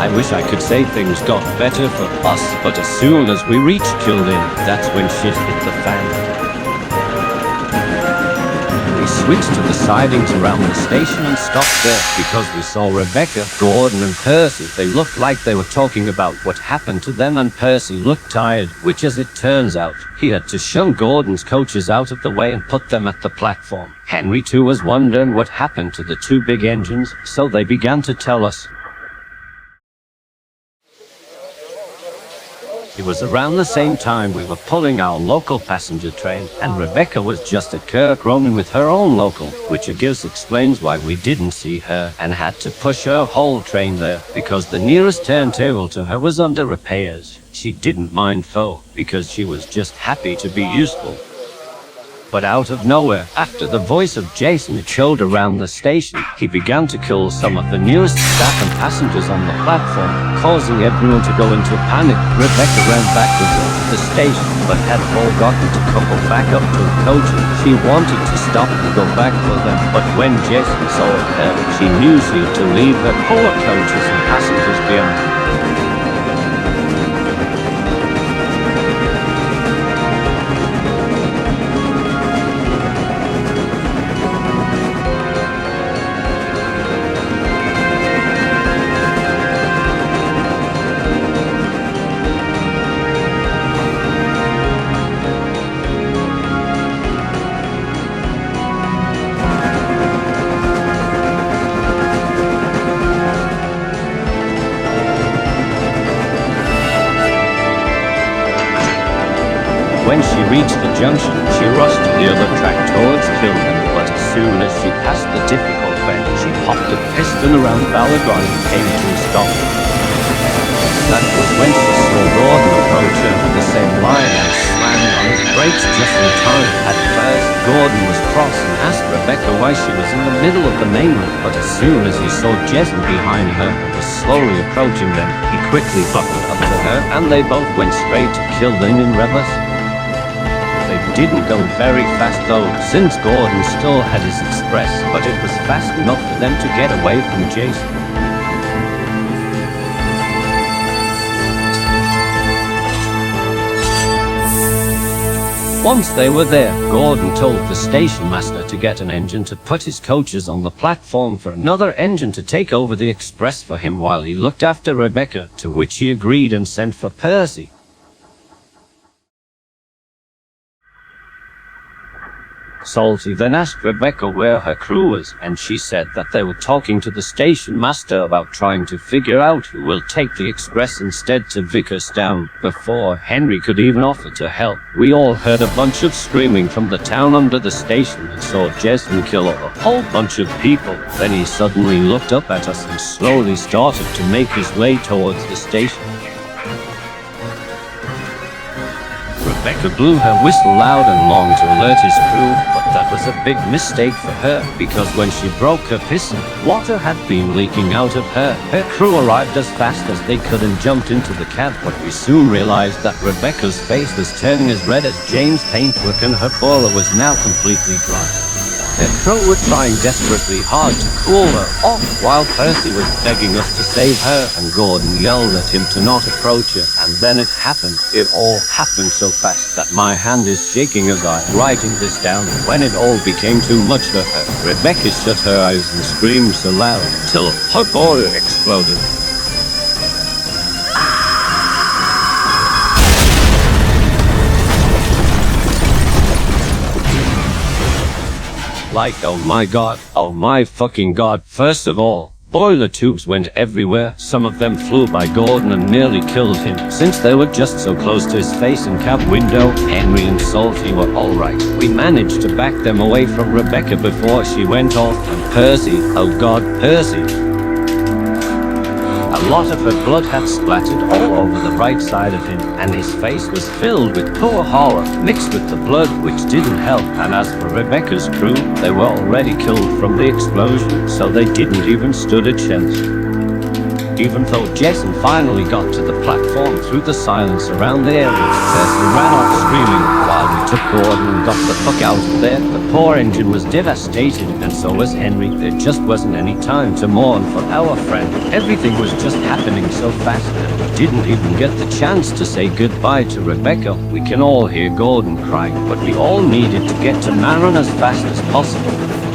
I wish I could say things got better for us, but as soon as we reached Killdane, that's when shit hit the fan. We switched to the sidings around the station and stopped there because we saw Rebecca, Gordon and Percy. They looked like they were talking about what happened to them, and Percy looked tired, which as it turns out, he had to shove Gordon's coaches out of the way and put them at the platform. Henry too was wondering what happened to the two big engines, so they began to tell us. It was around the same time we were pulling our local passenger train, and Rebecca was just at Kirk roaming with her own local, which I guess explains why we didn't see her and had to push her whole train there, because the nearest turntable to her was under repairs. She didn't mind though, because she was just happy to be useful. But out of nowhere, after the voice of Jason echoed around the station, he began to kill some of the newest staff and passengers on the platform, causing everyone to go into panic. Rebecca ran backwards to the station, but had forgotten to couple back up to the coaches. She wanted to stop and go back for them, but when Jason saw her, she knew she had to leave her poor coaches and passengers behind. When she reached the junction, she rushed to the other track towards Killdane, but as soon as she passed the difficult bend, she popped a piston around Balladron and came to a stop. That was when she saw Gordon approach her with the same line and slammed on his brakes just in time. At first, Gordon was cross and asked Rebecca why she was in the middle of the mainland, but as soon as he saw Jason behind her and was slowly approaching them, he quickly buckled up to her and they both went straight to Killdane in reverse. They didn't go very fast though, since Gordon still had his express, but it was fast enough for them to get away from Jason. Once they were there, Gordon told the station master to get an engine to put his coaches on the platform for another engine to take over the express for him while he looked after Rebecca, to which he agreed and sent for Percy. Salty then asked Rebecca where her crew was, and she said that they were talking to the station master about trying to figure out who will take the express instead to Vickerstown. Before Henry could even offer to help, we all heard a bunch of screaming from the town under the station and saw Jason kill a whole bunch of people. Then he suddenly looked up at us and slowly started to make his way towards the station. Rebecca blew her whistle loud and long to alert his crew, but that was a big mistake for her, because when she broke her piston, water had been leaking out of her. Her crew arrived as fast as they could and jumped into the cab, but we soon realized that Rebecca's face was turning as red as James' paintwork and her boiler was now completely dry. Her crew were trying desperately hard to cool her off while Percy was begging us to save her, and Gordon yelled at him to not approach her, and then it happened. It all happened so fast that my hand is shaking as I'm writing this down. When it all became too much for her, Rebecca shut her eyes and screamed so loud till her boiler exploded. Like, oh my fucking god. First of all, boiler tubes went everywhere. Some of them flew by Gordon and nearly killed him, since they were just so close to his face and cab window. Henry and Salty were alright. We managed to back them away from Rebecca before she went off, and Percy, oh god, Percy. A lot of her blood had splattered all over the right side of him, and his face was filled with pure horror, mixed with the blood, which didn't help. And as for Rebecca's crew, they were already killed from the explosion, so they didn't even stood a chance. Even though Jason finally got to the platform through the silence around the area, Percy ran off screaming while we took Gordon and got the fuck out of there. The poor engine was devastated, and so was Henry. There just wasn't any time to mourn for our friend. Everything was just happening so fast that we didn't even get the chance to say goodbye to Rebecca. We can all hear Gordon crying, but we all needed to get to Maron as fast as possible.